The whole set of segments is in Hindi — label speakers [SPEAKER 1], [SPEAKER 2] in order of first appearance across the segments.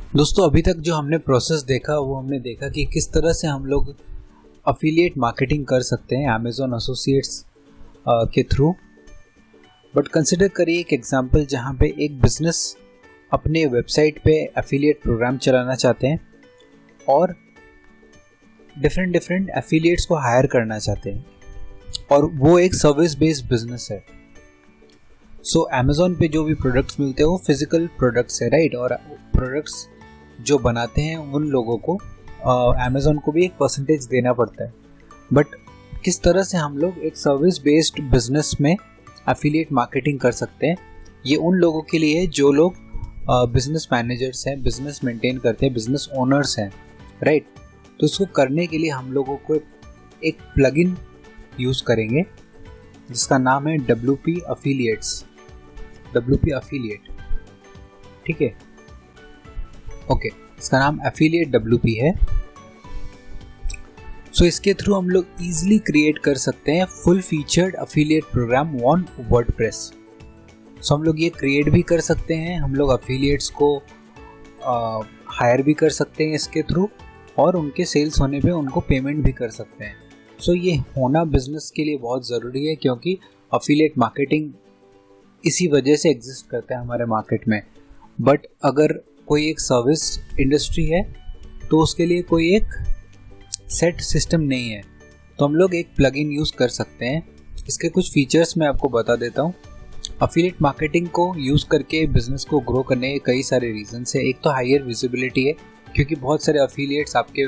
[SPEAKER 1] दोस्तों अभी तक जो हमने प्रोसेस देखा वो हमने देखा कि किस तरह से हम लोग अफिलिएट मार्केटिंग कर सकते हैं अमेज़ॉन एसोसिएट्स के थ्रू। बट कंसिडर करिए एक एग्जांपल जहाँ पे एक बिजनेस अपने वेबसाइट पे अफिलिएट प्रोग्राम चलाना चाहते हैं और डिफरेंट एफिलिएट्स को हायर करना चाहते हैं और वो एक सर्विस बेस्ड बिजनेस है। सो अमेज़ॉन पे जो भी प्रोडक्ट्स मिलते हैं वो फिजिकल प्रोडक्ट्स है, राइट। और प्रोडक्ट्स जो बनाते हैं उन लोगों को अमेज़ॉन को भी एक परसेंटेज देना पड़ता है। बट किस तरह से हम लोग एक सर्विस बेस्ड बिजनेस में एफिलिएट मार्केटिंग कर सकते हैं, ये उन लोगों के लिए है जो लोग बिजनेस मैनेजर्स हैं, बिजनेस मेंटेन करते हैं, बिजनेस ओनर्स हैं, राइट। तो इसको करने के लिए हम लोगों को एक प्लगइन यूज़ करेंगे जिसका नाम है WP अफिलिएट्स, WP अफिलिएट, ठीक है। ओके, इसका नाम एफिलिएट WP है। सो इसके थ्रू हम लोग इजीली क्रिएट कर सकते हैं full featured affiliate program on WordPress. So हम लोग ये क्रिएट भी कर सकते हैं, हम लोग अफिलिएट्स को हायर भी कर सकते हैं इसके थ्रू और उनके सेल्स होने पे उनको पेमेंट भी कर सकते हैं। सो ये होना बिजनेस के लिए बहुत ज़रूरी है क्योंकि अफिलिएट मार्केटिंग इसी वजह से एग्जिस्ट करता है हमारे मार्केट में। बट अगर कोई एक सर्विस इंडस्ट्री है तो उसके लिए कोई एक सेट सिस्टम नहीं है, तो हम लोग एक प्लगइन यूज़ कर सकते हैं। इसके कुछ फीचर्स मैं आपको बता देता हूँ। अफिलिएट मार्केटिंग को यूज़ करके बिजनेस को ग्रो करने के कई सारे रीजंस है। एक तो हायर विजिबिलिटी है क्योंकि बहुत सारे अफिलिएट्स आपके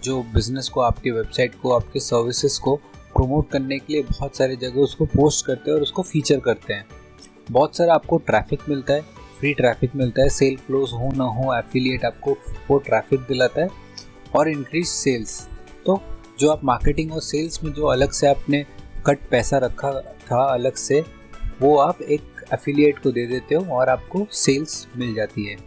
[SPEAKER 1] जो बिज़नेस को, आपके वेबसाइट को, आपके सर्विसेज को प्रमोट करने के लिए बहुत सारी जगह उसको पोस्ट करते हैं और उसको फीचर करते हैं। बहुत सारा आपको ट्रैफिक मिलता है, फ्री ट्रैफिक मिलता है। सेल क्लोज हो ना हो, एफिलिएट आपको वो ट्रैफिक दिलाता है और इंक्रीज सेल्स। तो जो आप मार्केटिंग और सेल्स में जो अलग से आपने कट पैसा रखा था अलग से, वो आप एक एफिलिएट को दे देते हो और आपको सेल्स मिल जाती है।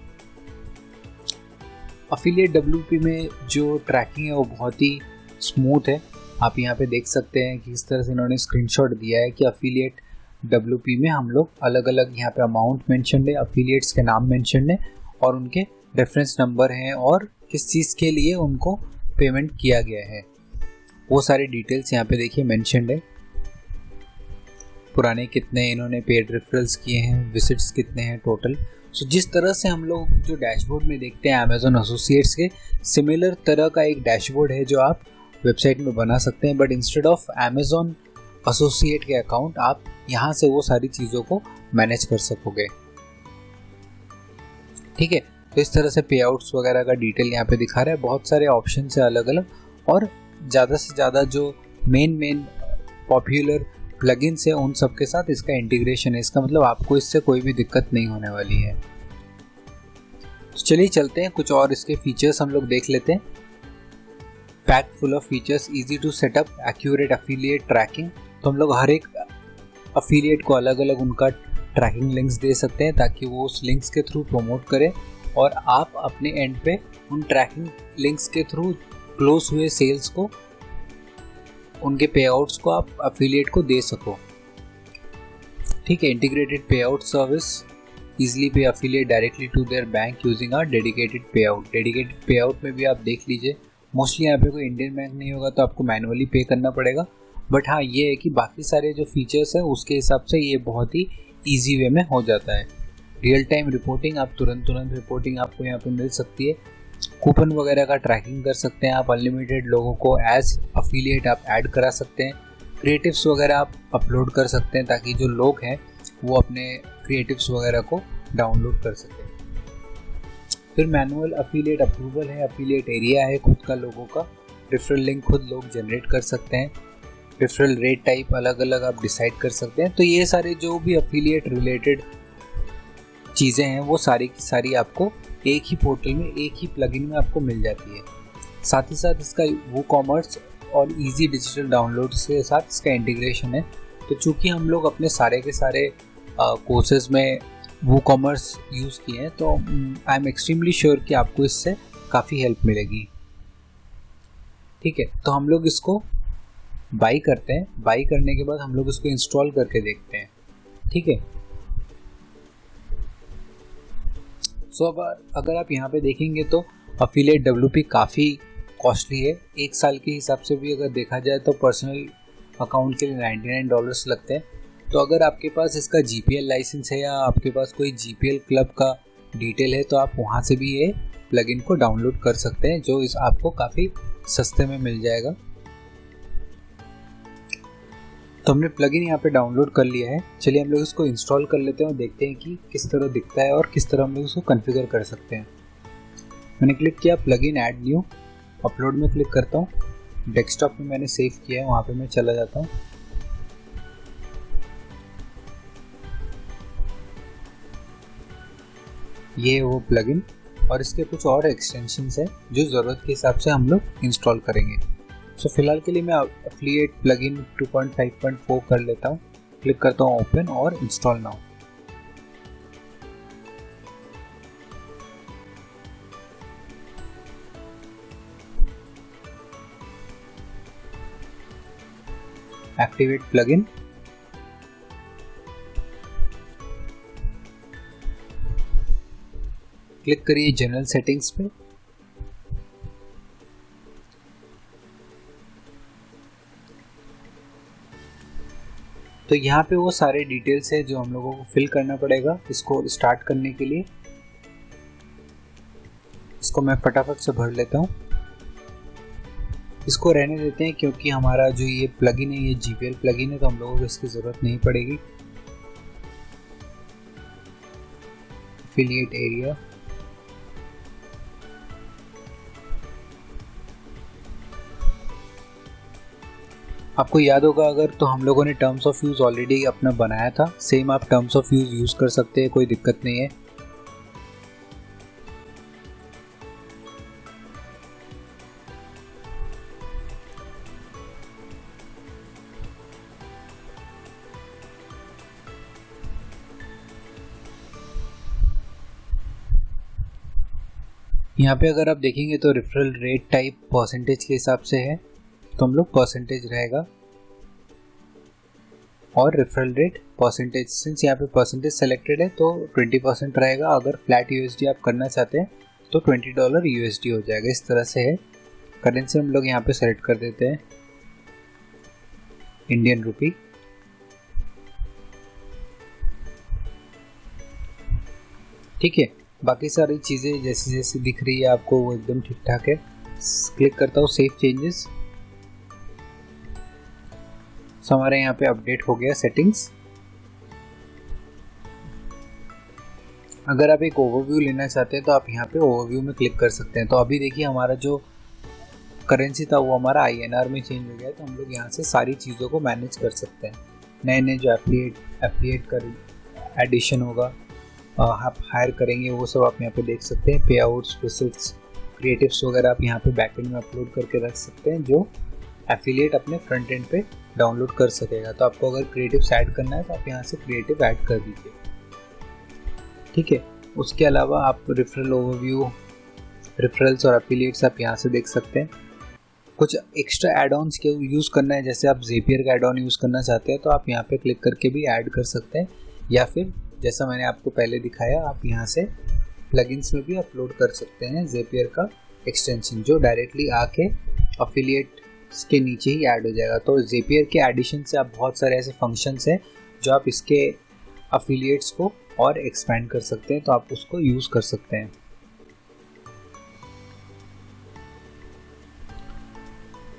[SPEAKER 1] अफिलिएट WP में जो ट्रैकिंग है वो बहुत ही स्मूथ है। आप यहाँ पे देख सकते हैं कि इस तरह से इन्होंने स्क्रीनशॉट दिया है कि अफिलिएट WP में हम लोग अलग अलग यहाँ पे अमाउंट मेंशन है, अफिलिएट्स के नाम मेंशन है और उनके रेफरेंस नंबर हैं और किस चीज़ के लिए उनको पेमेंट किया गया है, वो सारी डिटेल्स यहाँ पे देखिए मेंशन है। पुराने कितने इन्होंने पेड रेफरल्स किए हैं, विजिट्स कितने हैं टोटल। सो जिस तरह से हम लोग जो डैशबोर्ड में देखते हैं अमेज़ॉन एसोसिएट्स के, सिमिलर तरह का एक डैशबोर्ड है जो आप वेबसाइट में बना सकते हैं। But instead of Amazon associate के अकाउंट आप यहाँ से वो सारी चीज़ों को मैनेज कर सकोगे, ठीक है। तो इस तरह से पे आउट्स वगैरह का डिटेल यहाँ पे दिखा रहा है। बहुत सारे ऑप्शन है अलग अलग और ज़्यादा से ज़्यादा जो मेन पॉपुलर प्लगइन्स है उन सब के साथ इसका इंटीग्रेशन है। इसका मतलब आपको इससे कोई भी दिक्कत नहीं होने वाली है। तो चलिए चलते हैं, कुछ और इसके फीचर्स हम लोग देख लेते हैं। Pack full of features, easy to setup, accurate affiliate tracking. तो हम लोग हर एक अफिलिएट को अलग अलग उनका ट्रैकिंग लिंक्स दे सकते हैं ताकि वो उस लिंक्स के थ्रू प्रमोट करें और आप अपने एंड पे उन ट्रैकिंग लिंक्स के थ्रू क्लोज हुए सेल्स को, उनके पे आउट्स को आप अफिलिएट को दे सको, ठीक है। Integrated pay out service, easily pay affiliate directly to their bank using our dedicated pay out. Dedicated pay out में भी आप देख लीजिए, मोस्टली यहाँ पे कोई इंडियन बैंक नहीं होगा तो आपको मैनुअली पे करना पड़ेगा। बट हाँ, ये है कि बाकी सारे जो फीचर्स हैं उसके हिसाब से ये बहुत ही ईजी वे में हो जाता है। रियल टाइम रिपोर्टिंग, आप तुरंत रिपोर्टिंग आपको यहाँ पे मिल सकती है। कूपन वगैरह का ट्रैकिंग कर सकते हैं आप, अनलिमिटेड लोगों को एज अफिलिएट आप ऐड करा सकते हैं। क्रिएटिव्स वगैरह आप अपलोड कर सकते हैं ताकि जो लोग हैं वो अपने क्रिएटिव्स वगैरह को डाउनलोड कर सकें। फिर मैनुअल अफिलिएट अप्रूवल है, अफिलिएट एरिया है खुद का लोगों का, रेफरल लिंक खुद लोग जनरेट कर सकते हैं, रेफरल रेट टाइप अलग अलग आप डिसाइड कर सकते हैं। तो ये सारे जो भी अफिलिएट रिलेटेड चीज़ें हैं वो सारी की सारी आपको एक ही पोर्टल में, एक ही प्लगइन में आपको मिल जाती है। साथ ही साथ इसका WooCommerce और इजी डिजिटल डाउनलोड के साथ इसका इंटीग्रेशन है। तो चूँकि हम लोग अपने सारे के सारे कोर्सेज में WooCommerce यूज़ किए हैं तो आई एम एक्सट्रीमली श्योर कि आपको इससे काफ़ी हेल्प मिलेगी, ठीक है। तो हम लोग इसको बाई करते हैं, बाई करने के बाद हम लोग इसको इंस्टॉल करके देखते हैं, ठीक है। सो अब अगर आप यहाँ पे देखेंगे तो अफिलिएट WP काफ़ी कॉस्टली है। एक साल के हिसाब से भी अगर देखा जाए तो पर्सनल अकाउंट के लिए $99 लगते हैं। तो अगर आपके पास इसका GPL लाइसेंस है या आपके पास कोई GPL क्लब का डिटेल है तो आप वहाँ से भी ये प्लगइन को डाउनलोड कर सकते हैं, जो इस आपको काफ़ी सस्ते में मिल जाएगा। तो हमने प्लगइन यहाँ पे डाउनलोड कर लिया है। चलिए हम लोग इसको इंस्टॉल कर लेते हैं और देखते हैं कि किस तरह दिखता है और किस तरह हम लोग इसको कॉन्फ़िगर कर सकते हैं। मैंने क्लिक किया प्लगइन ऐड न्यू, अपलोड में क्लिक करता हूँ। डेस्कटॉप में मैंने सेव किया है, वहाँ पे मैं चला जाता हूँ। ये है वो प्लगइन और इसके कुछ और एक्सटेंशंस है जो ज़रूरत के हिसाब से हम लोग इंस्टॉल करेंगे। सो फिलहाल के लिए मैं एफिलिएट प्लगइन 2.5.4 कर लेता हूँ। क्लिक करता हूँ ओपन और install now. Activate plugin, click करिए जनरल सेटिंग्स पे। तो यहाँ पे वो सारे डिटेल्स है जो हम लोगों को फिल करना पड़ेगा इसको स्टार्ट करने के लिए। इसको मैं फटाफट से भर लेता हूँ। इसको रहने देते हैं क्योंकि हमारा जो ये प्लगइन है ये GPL प्लगइन है, तो हम लोगों को इसकी ज़रूरत नहीं पड़ेगी। एफिलिएट एरिया, आपको याद होगा अगर तो हम लोगों ने टर्म्स ऑफ यूज़ ऑलरेडी अपना बनाया था, सेम आप टर्म्स ऑफ यूज़ कर सकते हैं, कोई दिक्कत नहीं है। यहाँ पे अगर आप देखेंगे तो रेफरल रेट टाइप परसेंटेज के हिसाब से है, तो हम लोग परसेंटेज रहेगा और रेफरल रेट परसेंटेज, सिंस यहाँ पे परसेंटेज सेलेक्टेड है तो 20% रहेगा। अगर फ्लैट USD आप करना चाहते हैं तो $20 USD हो जाएगा। इस तरह से है। करेंसी हम लोग यहाँ पे सेलेक्ट कर देते हैं इंडियन रुपी। ठीक है, बाकी सारी चीज़ें जैसी जैसी दिख रही है आपको वो एकदम ठीक ठाक है। क्लिक करता हूँ सेव चेंजेस। सो हमारे यहाँ पे अपडेट हो गया सेटिंग्स। अगर आप एक ओवरव्यू लेना चाहते हैं तो आप यहाँ पे ओवरव्यू में क्लिक कर सकते हैं। तो अभी देखिए हमारा जो करेंसी था वो हमारा INR में चेंज हो गया है, तो हम लोग यहाँ से सारी चीज़ों को मैनेज कर सकते हैं। नए नए जो एफिलिएट का एडिशन होगा, आप हायर करेंगे, वो सब आप यहाँ पे देख सकते हैं। पे आउट्स, विजिट्स, क्रिएटिव्स वगैरह आप यहाँ पे बैकएंड में अपलोड करके रख सकते हैं, जो एफिलिएट अपने फ्रंट एंड पे डाउनलोड कर सकेगा। तो आपको अगर क्रिएटिव्स ऐड करना है तो आप यहाँ से क्रिएटिव ऐड कर दीजिए। ठीक है, उसके अलावा आप रेफरल ओवरव्यू, रेफरल्स और एफिलिएट्स आप यहाँ से देख सकते हैं। कुछ एक्स्ट्रा एड ऑन्स के यूज़ करना है, जैसे आप Zapier का एड ऑन यूज़ करना चाहते हैं तो आप यहाँ पे क्लिक करके भी ऐड कर सकते हैं, या फिर जैसा मैंने आपको पहले दिखाया आप यहाँ से प्लगइन्स में भी अपलोड कर सकते हैं Zapier का एक्सटेंशन, जो डायरेक्टली आके एफिलिएट के नीचे ही ऐड हो जाएगा। तो Zapier के एडिशन से आप बहुत सारे ऐसे फंक्शंस हैं जो आप इसके एफिलिएट्स को और एक्सपेंड कर सकते हैं, तो आप उसको यूज़ कर सकते हैं।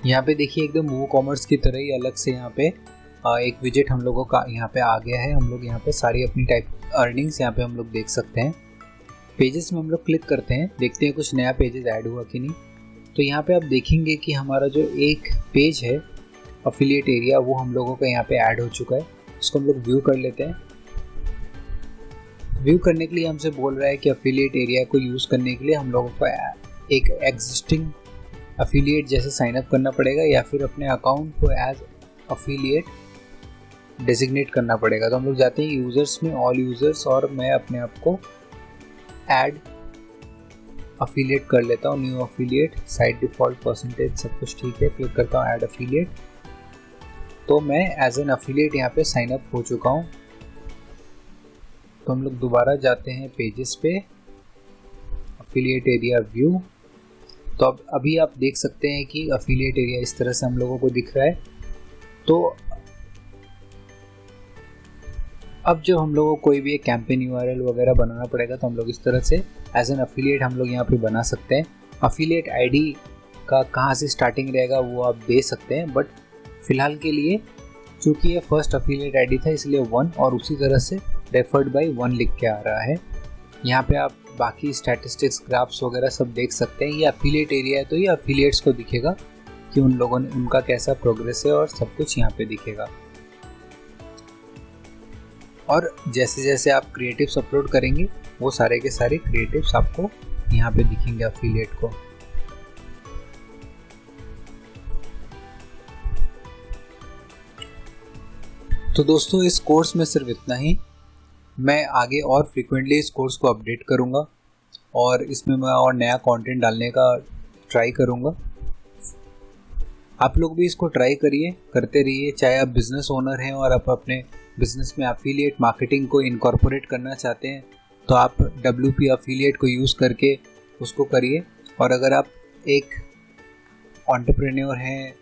[SPEAKER 1] यहाँ पे देखिए एकदम WooCommerce की तरह ही अलग से यहाँ पे एक विजेट हम लोगों का यहाँ पे आ गया है। हम लोग यहाँ पे सारी अपनी टाइप अर्निंग्स यहाँ पे हम लोग देख सकते हैं। पेजेस में हम लोग क्लिक करते हैं, देखते हैं कुछ नया पेजेस ऐड हुआ कि नहीं। तो यहाँ पे आप देखेंगे कि हमारा जो एक पेज है एफिलिएट एरिया, वो हम लोगों का यहाँ पे ऐड हो चुका है। इसको हम लोग व्यू कर लेते हैं। व्यू करने के लिए हमसे बोल रहा है कि एफिलिएट एरिया को यूज़ करने के लिए हम लोगों को एक एग्जिस्टिंग एफिलिएट जैसे साइन अप करना पड़ेगा, या फिर अपने अकाउंट को एज एफिलिएट डेजिग्नेट करना पड़ेगा। तो हम लोग जाते हैं यूज़र्स में, ऑल यूज़र्स, और मैं अपने आप को ऐड एफिलिएट कर लेता हूँ। New affiliate, site default, percentage, सब कुछ ठीक है। क्लिक करता हूँ ऐड एफिलिएट। तो मैं एज एन एफिलिएट यहाँ पे साइन अप हो चुका हूँ। तो हम लोग दोबारा जाते हैं पेजेस पे अफिलिएट एरिया व्यू। तो अब अभी आप देख सकते हैं कि अफिलिएट एरिया इस तरह से हम लोगों को दिख रहा है। तो अब जब हम लोगों को कोई भी एक कैंपेन यूआरएल वगैरह बनाना पड़ेगा तो हम लोग इस तरह से एज एन अफिलिएट हम लोग यहाँ पे बना सकते हैं। अफिलिएट आईडी का कहाँ से स्टार्टिंग रहेगा वो आप दे सकते हैं, बट फिलहाल के लिए चूँकि ये फर्स्ट अफिलिएट आईडी था इसलिए 1 और उसी तरह से रेफर्ड बाय 1 लिख के आ रहा है। यहाँ पे आप बाकी स्टैटिस्टिक्स ग्राफ्स वगैरह सब देख सकते हैं। ये अफिलिएट एरिया है तो ये अफिलिएट्स को दिखेगा कि उन लोगों ने उनका कैसा प्रोग्रेस है और सब कुछ यहाँ पे दिखेगा। और जैसे जैसे आप क्रिएटिव्स अपलोड करेंगे वो सारे के सारे क्रिएटिव्स आपको यहाँ पे दिखेंगे अफिलिएट को। तो दोस्तों इस कोर्स में सिर्फ इतना ही। मैं आगे और फ्रीक्वेंटली इस कोर्स को अपडेट करूँगा और इसमें मैं और नया कंटेंट डालने का ट्राई करूँगा। आप लोग भी इसको ट्राई करिए, करते रहिए। चाहे आप बिज़नेस ओनर हैं और आप अपने बिज़नेस में अफिलिएट मार्केटिंग को इनकॉर्पोरेट करना चाहते हैं तो आप WP अफिलिएट को यूज़ करके उसको करिए। और अगर आप एक एंटरप्रेन्योर हैं,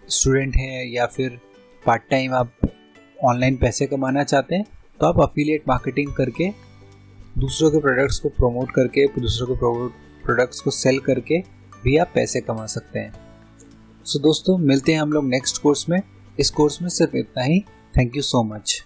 [SPEAKER 1] स्टूडेंट हैं या फिर पार्ट टाइम आप ऑनलाइन पैसे कमाना चाहते हैं तो आप अफिलिएट मार्केटिंग करके दूसरों के प्रोडक्ट्स को प्रमोट करके दूसरों के प्रोडक्ट्स को सेल करके भी आप पैसे कमा सकते हैं। सो दोस्तों मिलते हैं हम लोग नेक्स्ट कोर्स में। इस कोर्स में सिर्फ इतना ही। Thank you so much.